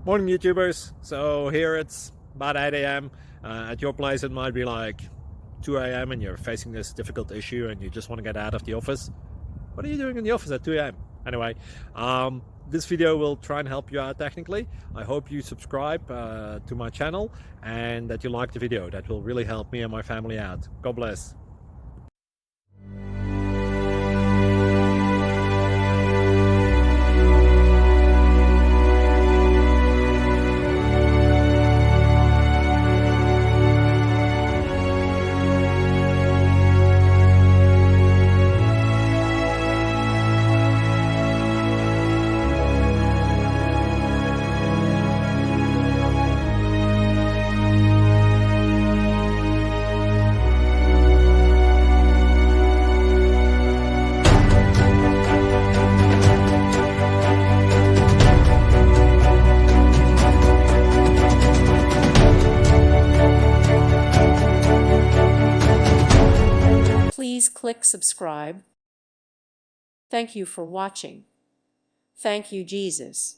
Morning YouTubers. So here it's about 8 a.m. At your place it might be like 2 a.m. and you're facing this difficult issue and you just want to get out of the office. What are you doing in the office at 2 a.m.? Anyway, this video will try and help you out technically. I hope you subscribe to my channel and that you like the video. That will really help me and my family out. God bless. Please click subscribe. Thank you for watching. Thank you, Jesus.